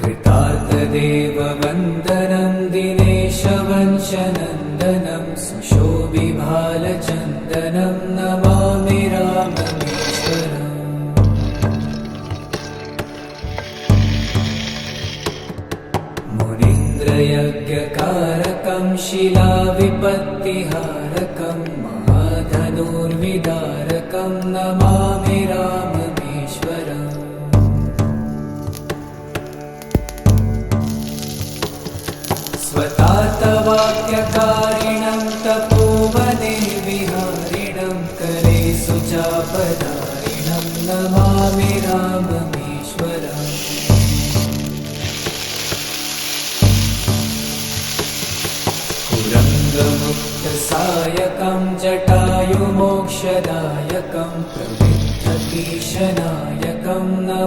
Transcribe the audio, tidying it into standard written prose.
कृतार्थदेववन्दनं दिनेशवंशनन्दनं सुशोभिभालचन्दनं नमामि राममेश्वरम्। मुनीन्द्रयज्ञकारकं शिलाविपत्तिहारकं महाधनुर्विदारकं नमामि राममेश्वरम्। स्वतातवाक्यकारिणं तपोवने विहारिणं करे सुचापधारिणं नमामि राममेश्वरम्। कुरङ्गमुक्तसायकं जटायुमोक्षदायकं प्रविद्धकीशनायकं नमामि